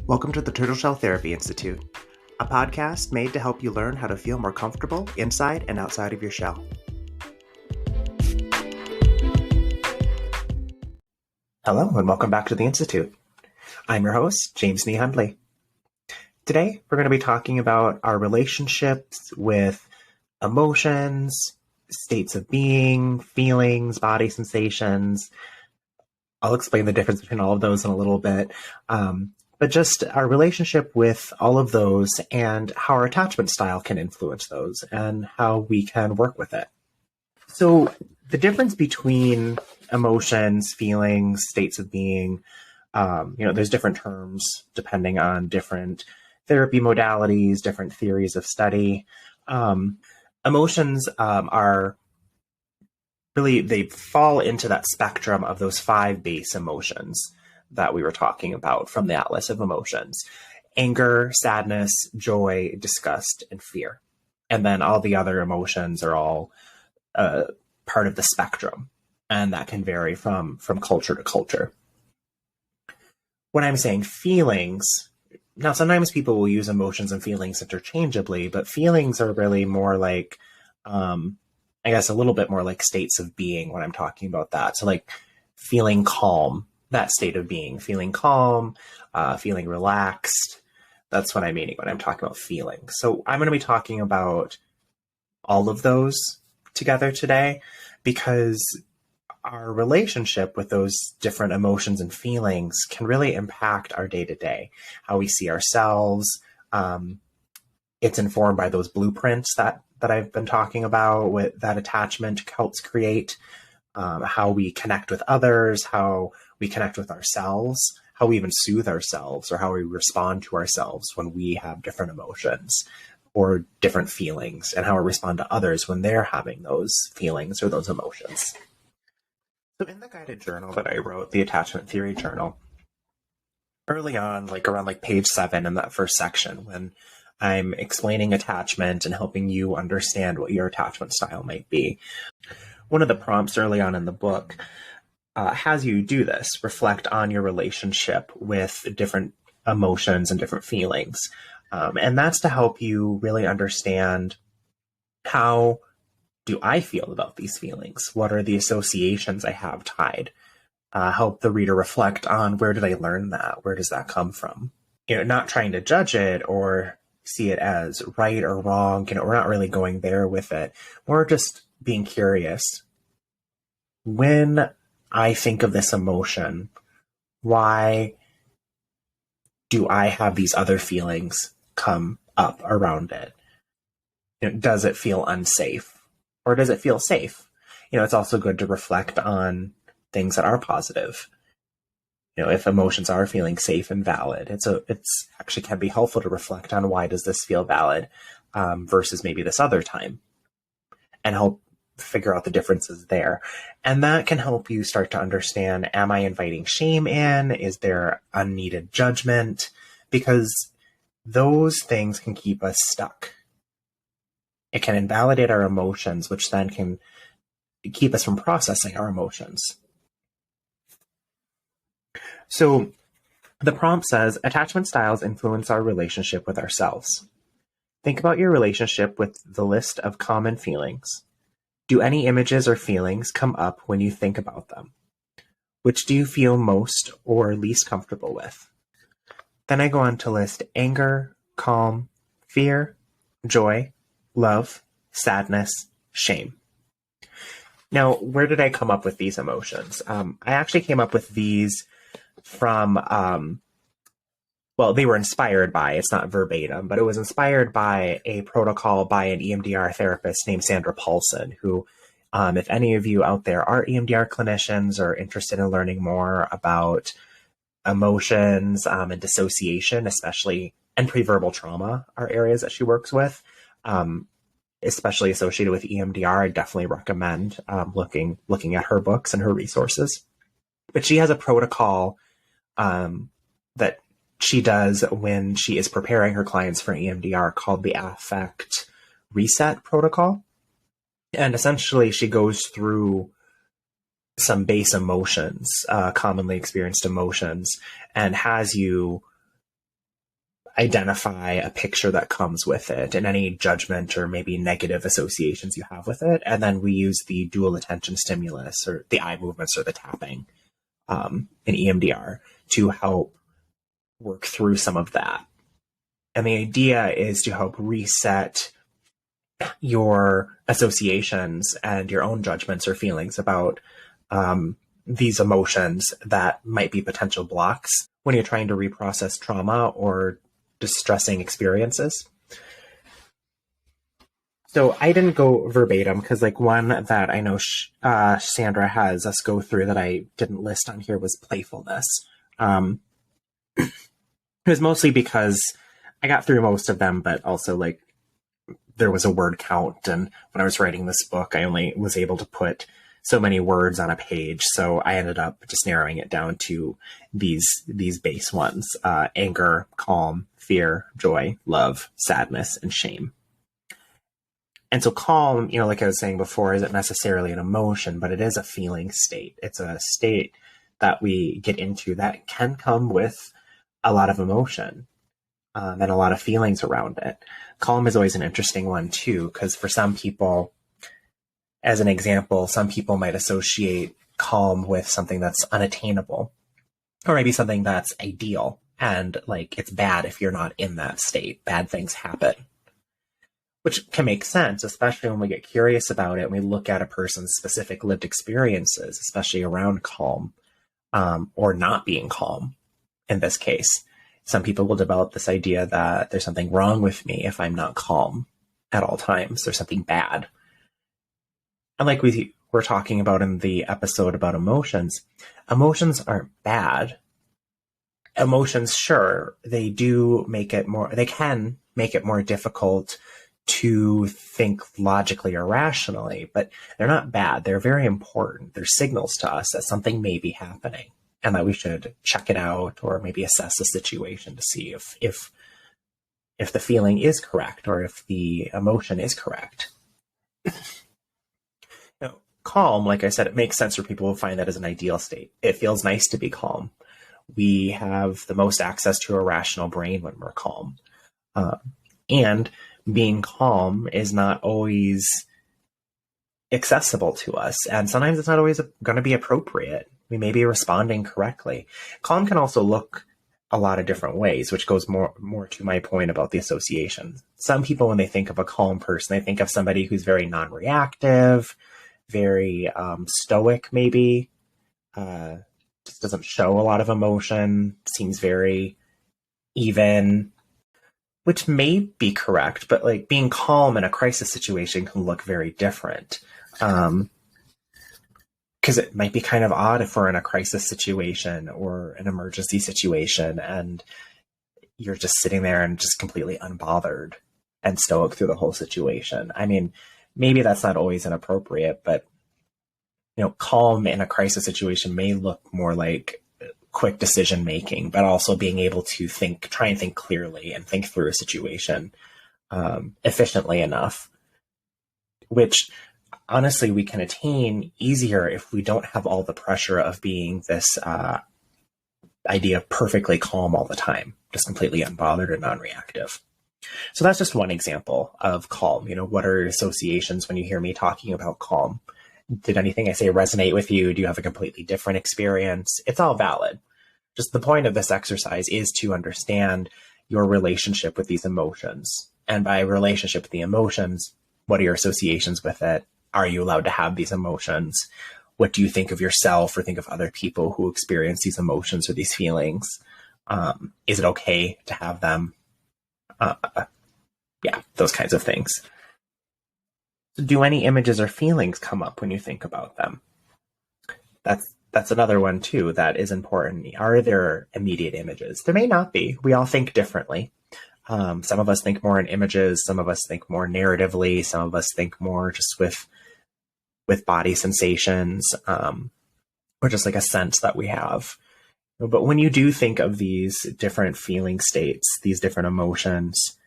Welcome to the Turtleshell Therapy Institute, a podcast made to help you learn how to feel more comfortable inside and outside of your shell. Hello, and welcome back to the Institute. I'm your host, James Nee Hundley. Today, we're going to be talking about our relationships with emotions, states of being, feelings, body sensations. I'll explain the difference between all of those in a little bit. But just our relationship with all of those and how our attachment style can influence those and how we can work with it. So the difference between emotions, feelings, states of being, there's different terms depending on different therapy modalities, different theories of study. Emotions are really, they fall into that spectrum of those 5 base emotions that we were talking about from the Atlas of Emotions: anger, sadness, joy, disgust, and fear. And then all the other emotions are all part of the spectrum, and that can vary from culture to culture. When I'm saying feelings, now sometimes people will use emotions and feelings interchangeably, but feelings are really more like, I guess a little bit more like states of being when I'm talking about that. So like feeling calm, that state of being, feeling calm, feeling relaxed. That's what I'm meaning when I'm talking about feelings. So I'm going to be talking about all of those together today because our relationship with those different emotions and feelings can really impact our day-to-day, how we see ourselves. It's informed by those blueprints that I've been talking about, with that attachment helps create, how we connect with others, how we connect with ourselves, how we even soothe ourselves, or how we respond to ourselves when we have different emotions or different feelings, and how we respond to others when they're having those feelings or those emotions. So in the guided journal that I wrote, the Attachment Theory Journal, early on, around page 7 in that first section, when I'm explaining attachment and helping you understand what your attachment style might be, one of the prompts early on in the book has you do this, reflect on your relationship with different emotions and different feelings. And that's to help you really understand, how do I feel about these feelings? What are the associations I have tied? Help the reader reflect on, where did I learn that? Where does that come from? Not trying to judge it or see it as right or wrong. We're not really going there with it. We're just being curious. When I think of this emotion, why do I have these other feelings come up around it? Does it feel unsafe, or does it feel safe? It's also good to reflect on things that are positive. If emotions are feeling safe and valid, it's actually can be helpful to reflect on, why does this feel valid versus maybe this other time, and help figure out the differences there. And that can help you start to understand, am I inviting shame in? Is there unneeded judgment? Because those things can keep us stuck. It can invalidate our emotions, which then can keep us from processing our emotions. So the prompt says, attachment styles influence our relationship with ourselves. Think about your relationship with the list of common feelings. Do any images or feelings come up when you think about them? Which do you feel most or least comfortable with? Then I go on to list anger, calm, fear, joy, love, sadness, shame. Now, where did I come up with these emotions? I actually came up with these from, they were inspired by, it's not verbatim, but it was inspired by a protocol by an EMDR therapist named Sandra Paulson, who, if any of you out there are EMDR clinicians or interested in learning more about emotions and dissociation, especially, and preverbal trauma are areas that she works with, especially associated with EMDR, I definitely recommend looking at her books and her resources. But she has a protocol that she does when she is preparing her clients for EMDR called the Affect Reset Protocol. And essentially she goes through some base emotions, commonly experienced emotions, and has you identify a picture that comes with it and any judgment or maybe negative associations you have with it. And then we use the dual attention stimulus or the eye movements or the tapping in EMDR to help work through some of that. And the idea is to help reset your associations and your own judgments or feelings about these emotions that might be potential blocks when you're trying to reprocess trauma or distressing experiences. So I didn't go verbatim because like one that I know Sandra has us go through that I didn't list on here was playfulness. It was mostly because I got through most of them, but also like there was a word count. And when I was writing this book, I only was able to put so many words on a page. So I ended up just narrowing it down to these base ones: anger, calm, fear, joy, love, sadness, and shame. And so calm, like I was saying before, isn't necessarily an emotion, but it is a feeling state. It's a state that we get into that can come with a lot of emotion and a lot of feelings around it. Calm is always an interesting one too, because for some people, as an example, some people might associate calm with something that's unattainable, or maybe something that's ideal. And like, it's bad if you're not in that state. Bad things happen, which can make sense, especially when we get curious about it and we look at a person's specific lived experiences, especially around calm or not being calm. In this case, some people will develop this idea that there's something wrong with me if I'm not calm at all times. There's something bad. And like we were talking about in the episode about emotions aren't bad. Emotions, sure, they can make it more difficult to think logically or rationally, but they're not bad. They're very important. They're signals to us that something may be happening and that we should check it out or maybe assess the situation to see if the feeling is correct or if the emotion is correct. Calm, like I said, it makes sense for people who find that as an ideal state. It feels nice to be calm. We have the most access to a rational brain when we're calm. And being calm is not always accessible to us. And sometimes it's not always going to be appropriate. We may be responding correctly. Calm can also look a lot of different ways, which goes more to my point about the association. Some people, when they think of a calm person, they think of somebody who's very non-reactive, very stoic, maybe, just doesn't show a lot of emotion, seems very even, which may be correct, but like being calm in a crisis situation can look very different. Because it might be kind of odd if we're in a crisis situation or an emergency situation and you're just sitting there and just completely unbothered and stoic through the whole situation. I mean, maybe that's not always inappropriate, but calm in a crisis situation may look more like quick decision making, but also being able to try and think clearly and think through a situation efficiently enough, which honestly we can attain easier if we don't have all the pressure of being this idea of perfectly calm all the time, just completely unbothered and non-reactive. So that's just one example of calm. What are your associations when you hear me talking about calm? Did anything I say resonate with you? Do you have a completely different experience? It's all valid. Just the point of this exercise is to understand your relationship with these emotions. And by relationship with the emotions, what are your associations with it? Are you allowed to have these emotions? What do you think of yourself or think of other people who experience these emotions or these feelings? Is it okay to have them? Yeah, those kinds of things. Do any images or feelings come up when you think about them? That's another one too that is important. Are there immediate images? There may not be. We all think differently. Some of us think more in images. Some of us think more narratively. Some of us think more just with body sensations, or just like a sense that we have. But when you do think of these different feeling states, these different emotions,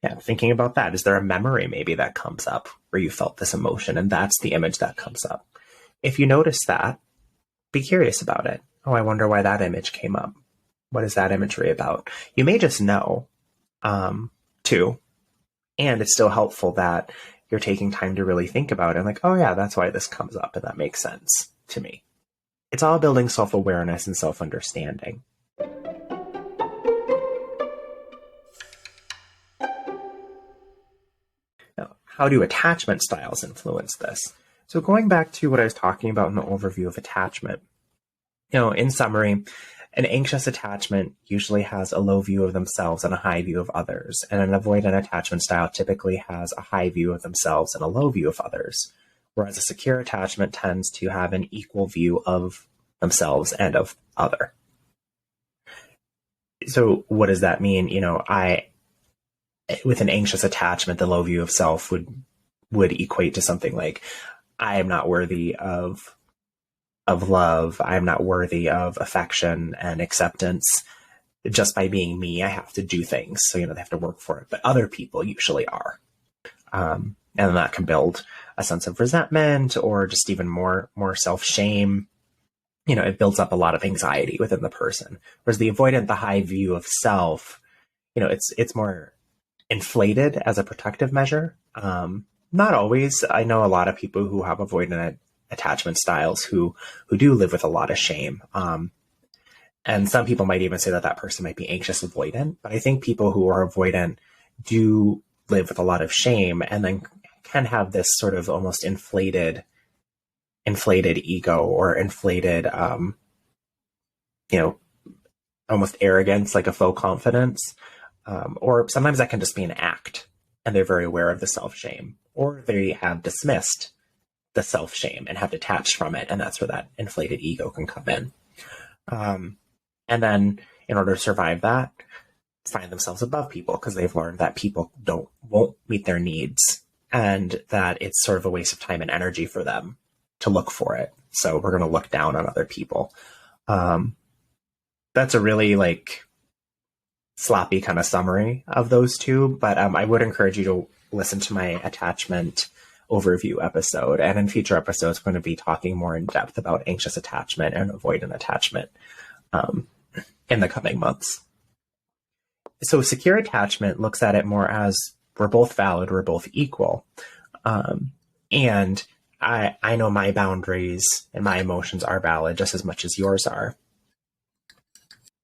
yeah, thinking about that, is there a memory maybe that comes up where you felt this emotion and that's the image that comes up? If you notice that, be curious about it. Oh, I wonder why that image came up. What is that imagery about? You may just know, too. And it's still helpful that you're taking time to really think about it and like, oh yeah, that's why this comes up and that makes sense to me. It's all building self-awareness and self-understanding. Now, how do attachment styles influence this? So going back to what I was talking about in the overview of attachment, in summary, an anxious attachment usually has a low view of themselves and a high view of others, and an avoidant attachment style typically has a high view of themselves and a low view of others, whereas a secure attachment tends to have an equal view of themselves and of other. So what does that mean? With an anxious attachment, the low view of self would equate to something like, I am not worthy of love. I'm not worthy of affection and acceptance. Just by being me, I have to do things. So, they have to work for it. But other people usually are. And that can build a sense of resentment or just even more self-shame. It builds up a lot of anxiety within the person. Whereas the avoidant, the high view of self, it's more inflated as a protective measure. Not always. I know a lot of people who have avoidant attachment styles who do live with a lot of shame. And some people might even say that person might be anxious avoidant, but I think people who are avoidant do live with a lot of shame and then can have this sort of almost inflated ego or inflated, almost arrogance, like a faux confidence. Or sometimes that can just be an act and they're very aware of the self-shame, or they have dismissed the self-shame and have detached from it. And that's where that inflated ego can come in. And then in order to survive that, find themselves above people because they've learned that people won't meet their needs and that it's sort of a waste of time and energy for them to look for it. So we're going to look down on other people. That's a really sloppy kind of summary of those two, but I would encourage you to listen to my attachment overview episode. And in future episodes, we're going to be talking more in depth about anxious attachment and avoidant attachment in the coming months. So secure attachment looks at it more as we're both valid, we're both equal. And I know my boundaries and my emotions are valid just as much as yours are.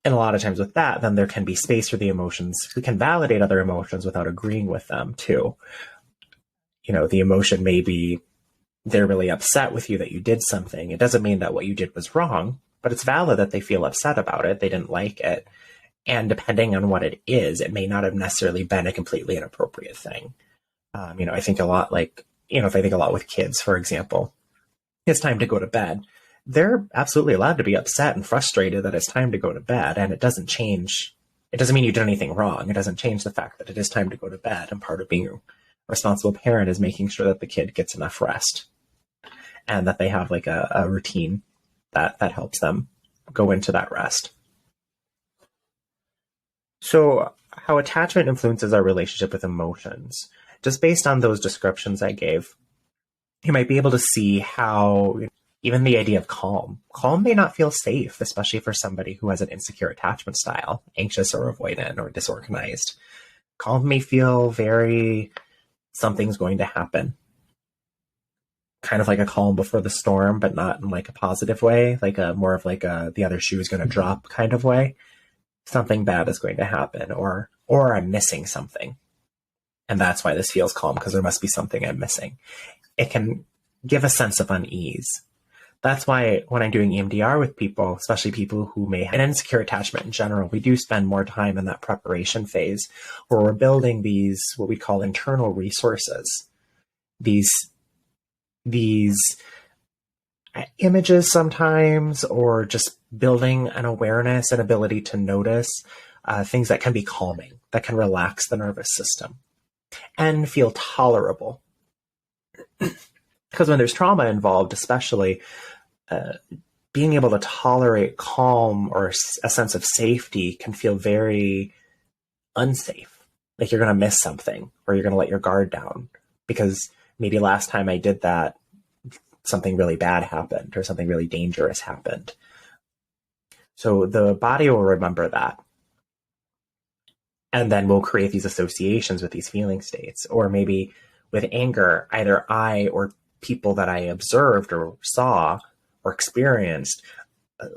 And a lot of times with that, then there can be space for the emotions. We can validate other emotions without agreeing with them too. The emotion may be they're really upset with you that you did something. It doesn't mean that what you did was wrong, but it's valid that they feel upset about it. They didn't like it. And depending on what it is, it may not have necessarily been a completely inappropriate thing. I think a lot if I think a lot with kids, for example, it's time to go to bed. They're absolutely allowed to be upset and frustrated that it's time to go to bed. And it doesn't mean you did anything wrong. It doesn't change the fact that it is time to go to bed. And part of being a responsible parent is making sure that the kid gets enough rest and that they have a routine that helps them go into that rest. So how attachment influences our relationship with emotions, just based on those descriptions I gave, you might be able to see how even the idea of calm may not feel safe, especially for somebody who has an insecure attachment style, anxious or avoidant or disorganized. Calm may feel very, something's going to happen. Kind of like a calm before the storm, but not in a positive way, more of the other shoe is going to drop kind of way. Something bad is going to happen, or I'm missing something. And that's why this feels calm, because there must be something I'm missing. It can give a sense of unease. That's why when I'm doing EMDR with people, especially people who may have an insecure attachment in general, we do spend more time in that preparation phase where we're building these, what we call internal resources, these images sometimes, or just building an awareness and ability to notice things that can be calming, that can relax the nervous system and feel tolerable. Because when there's trauma involved, especially, being able to tolerate calm or a sense of safety can feel very unsafe. Like you're going to miss something, or you're going to let your guard down because maybe last time I did that, something really bad happened or something really dangerous happened. So the body will remember that. And then we'll create these associations with these feeling states. Or maybe with anger, either I or people that I observed or saw or experienced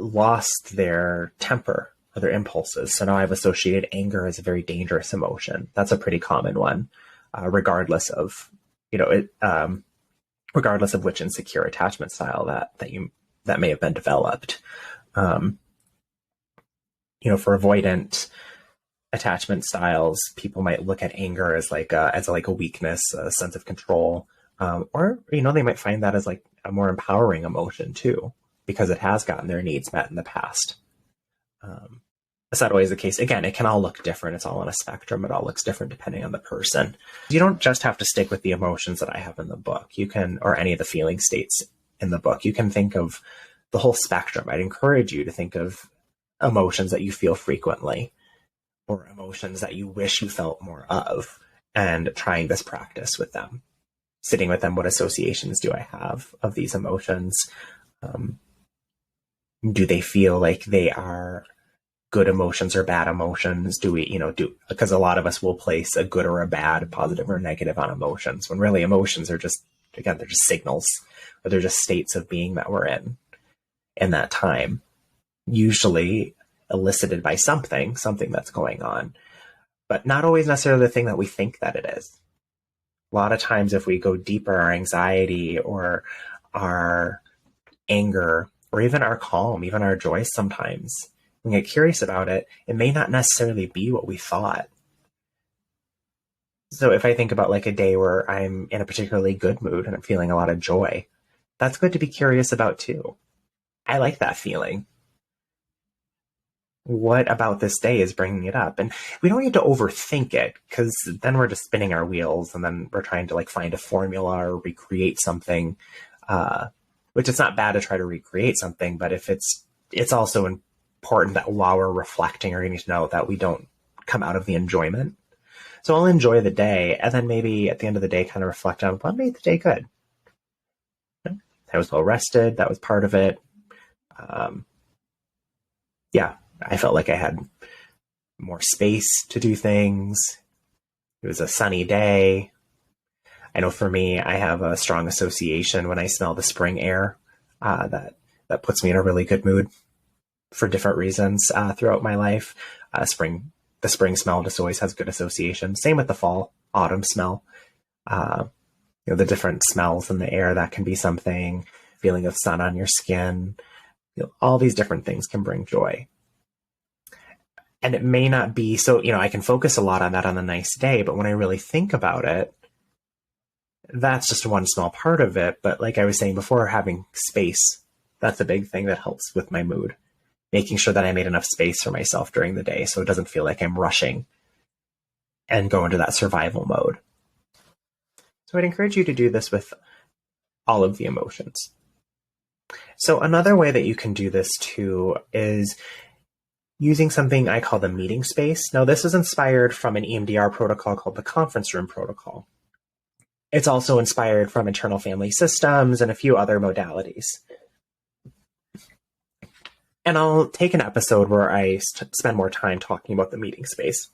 lost their temper or their impulses. So now I've associated anger as a very dangerous emotion. That's a pretty common one, regardless of, regardless of which insecure attachment style that may have been developed. For avoidant attachment styles, people might look at anger as like a weakness, a sense of control, or they might find that as like a more empowering emotion too, because it has gotten their needs met in the past. That's not always the case. Again, it can all look different. It's all on a spectrum. It all looks different depending on the person. You don't just have to stick with the emotions that I have in the book. You can, or any of the feeling states in the book. You can think of the whole spectrum. I'd encourage you to think of emotions that you feel frequently, or emotions that you wish you felt more of, and trying this practice with them. Sitting with them, what associations do I have of these emotions? Do they feel like they are good emotions or bad emotions? Because a lot of us will place a good or a bad, positive or negative on emotions, when really emotions are just, again, they're just signals, or they're just states of being that we're in that time, usually elicited by something that's going on, but not always necessarily the thing that we think that it is. A lot of times, if we go deeper, our anxiety or our anger, or even our calm, even our joy, sometimes we get curious about it, it may not necessarily be what we thought. So if I think about like a day where I'm in a particularly good mood and I'm feeling a lot of joy, that's good to be curious about too. I like that feeling. What about this day is bringing it up? And we don't need to overthink it, because then we're just spinning our wheels, and then we're trying to like find a formula or recreate something, which it's not bad to try to recreate something, but if it's also important that while we're reflecting, or you need to know that we don't come out of the enjoyment. So I'll enjoy the day, and then maybe at the end of the day kind of reflect on what made the day good. I was well rested. That was part of it. I felt like I had more space to do things. It was a sunny day. I know for me, I have a strong association when I smell the spring air, that puts me in a really good mood for different reasons throughout my life. The spring smell just always has good association. Same with the fall, autumn smell. The different smells in the air, that can be something. Feeling of sun on your skin. All these different things can bring joy. And it may not be so, I can focus a lot on that on a nice day, but when I really think about it, that's just one small part of it. But like I was saying before, having space, that's a big thing that helps with my mood. Making sure that I made enough space for myself during the day, so it doesn't feel like I'm rushing and go into that survival mode. So I'd encourage you to do this with all of the emotions. So another way that you can do this too is using something I call the meeting space. Now, this is inspired from an EMDR protocol called the conference room protocol. It's also inspired from internal family systems and a few other modalities. And I'll take an episode where I spend more time talking about the meeting space.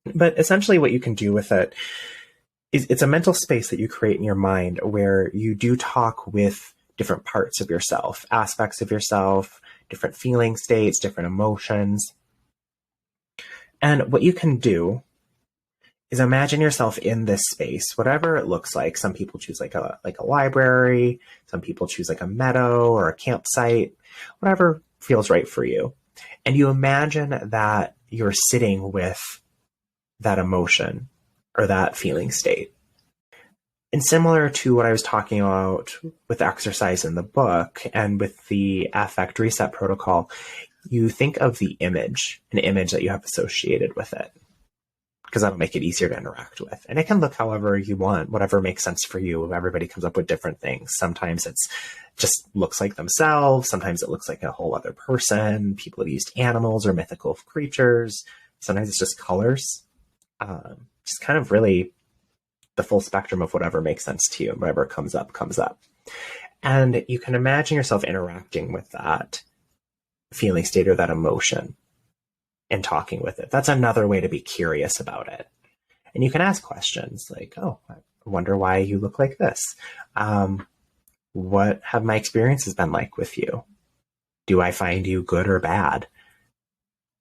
But essentially what you can do with it is it's a mental space that you create in your mind where you do talk with different parts of yourself, aspects of yourself, different feeling states, different emotions. And what you can do is imagine yourself in this space, whatever it looks like. Some people choose like a library. Some people choose like a meadow or a campsite, whatever feels right for you. And you imagine that you're sitting with that emotion or that feeling state. And similar to what I was talking about with exercise in the book and with the affect reset protocol, you think of the image, an image that you have associated with it, because that'll make it easier to interact with. And it can look however you want, whatever makes sense for you. Everybody comes up with different things. Sometimes it's just looks like themselves. Sometimes it looks like a whole other person. People have used animals or mythical creatures. Sometimes it's just colors. Just kind of really the full spectrum of whatever makes sense to you. Whatever comes up, comes up. And you can imagine yourself interacting with that feeling state or that emotion and talking with it. That's another way to be curious about it. And you can ask questions like, oh, I wonder why you look like this. What have my experiences been like with you? Do I find you good or bad?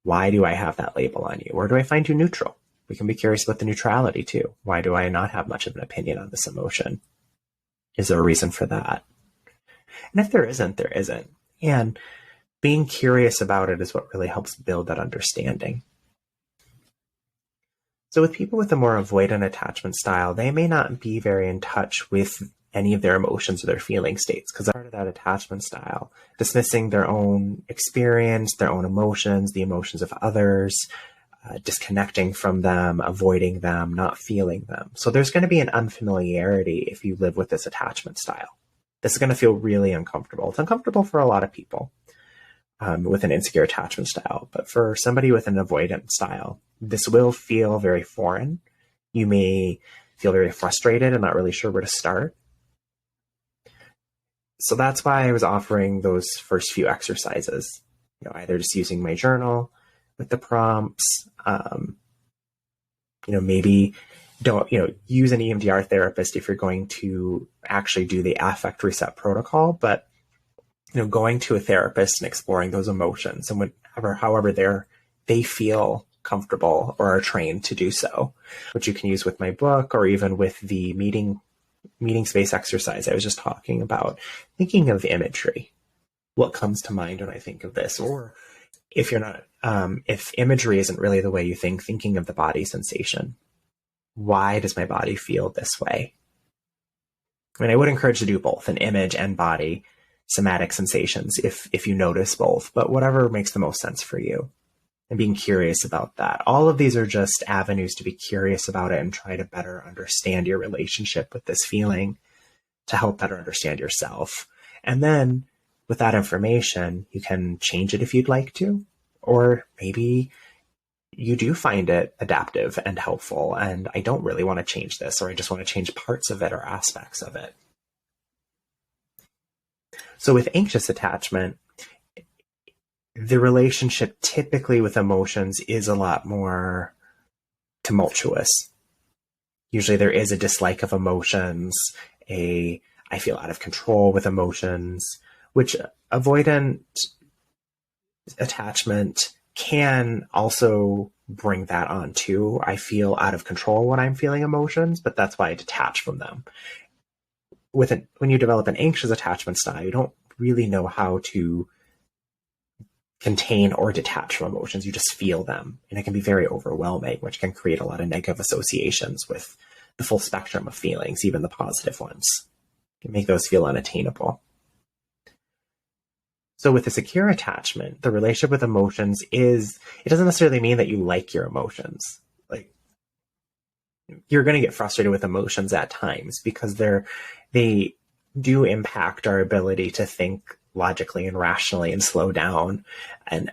Why do I have that label on you? Or do I find you neutral? We can be curious about the neutrality too. Why do I not have much of an opinion on this emotion? Is there a reason for that? And if there isn't, there isn't. And being curious about it is what really helps build that understanding. So with people with a more avoidant attachment style, they may not be very in touch with any of their emotions or their feeling states because part of that attachment style, dismissing their own experience, their own emotions, the emotions of others, disconnecting from them, avoiding them, not feeling them. So there's going to be an unfamiliarity if you live with this attachment style. This is going to feel really uncomfortable. It's uncomfortable for a lot of people with an insecure attachment style. But for somebody with an avoidant style, this will feel very foreign. You may feel very frustrated and not really sure where to start. So that's why I was offering those first few exercises, either just using my journal with the prompts, maybe don't, use an EMDR therapist if you're going to actually do the affect reset protocol, but, going to a therapist and exploring those emotions and however they feel comfortable or are trained to do so, which you can use with my book or even with the meeting space exercise I was just talking about, thinking of imagery. What comes to mind when I think of this? Or if you're not, if imagery isn't really the way you think, thinking of the body sensation. Why does my body feel this way? I mean, I would encourage you to do both, an image and body somatic sensations if you notice both, but whatever makes the most sense for you. And being curious about that. All of these are just avenues to be curious about it and try to better understand your relationship with this feeling to help better understand yourself. And then with that information, you can change it if you'd like to, or maybe you do find it adaptive and helpful and I don't really want to change this, or I just want to change parts of it or aspects of it. So with anxious attachment, the relationship typically with emotions is a lot more tumultuous. Usually there is a dislike of emotions, I feel out of control with emotions, which avoidant attachment can also bring that on too. I feel out of control when I'm feeling emotions, but that's why I detach from them. When you develop an anxious attachment style, you don't really know how to contain or detach from emotions. You just feel them, and it can be very overwhelming, which can create a lot of negative associations with the full spectrum of feelings, even the positive ones. It can make those feel unattainable. So with a secure attachment, the relationship with emotions it doesn't necessarily mean that you like your emotions. Like, you're going to get frustrated with emotions at times because they do impact our ability to think logically and rationally and slow down, and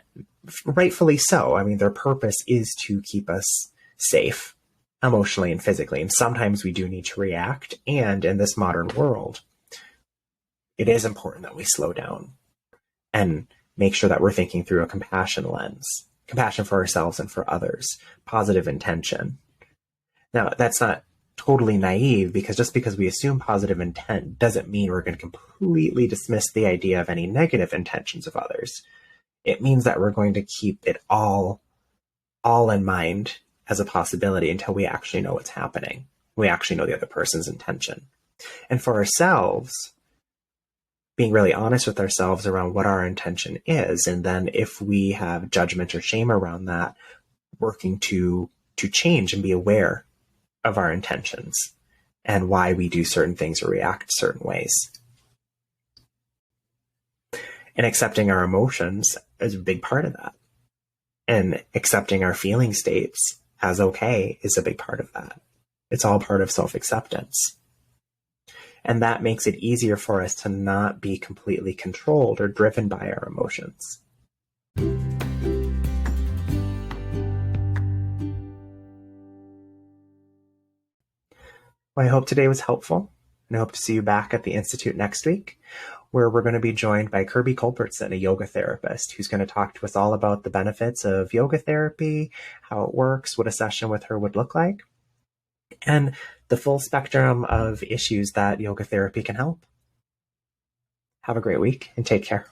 rightfully so. I mean, their purpose is to keep us safe emotionally and physically, and sometimes we do need to react, and in this modern world it is important that we slow down and make sure that we're thinking through a compassion lens, compassion for ourselves and for others, positive intention. Now, that's not totally naive, because just because we assume positive intent doesn't mean we're going to completely dismiss the idea of any negative intentions of others. It means that we're going to keep it all in mind as a possibility until we actually know what's happening. We actually know the other person's intention. And for ourselves, being really honest with ourselves around what our intention is, and then if we have judgment or shame around that, working to change and be aware of our intentions and why we do certain things or react certain ways. And accepting our emotions is a big part of that. And accepting our feeling states as okay is a big part of that. It's all part of self-acceptance. And that makes it easier for us to not be completely controlled or driven by our emotions. Well, I hope today was helpful, and I hope to see you back at the Institute next week, where we're going to be joined by Kirby Culbertson, a yoga therapist, who's going to talk to us all about the benefits of yoga therapy, how it works, what a session with her would look like, and the full spectrum of issues that yoga therapy can help. Have a great week and take care.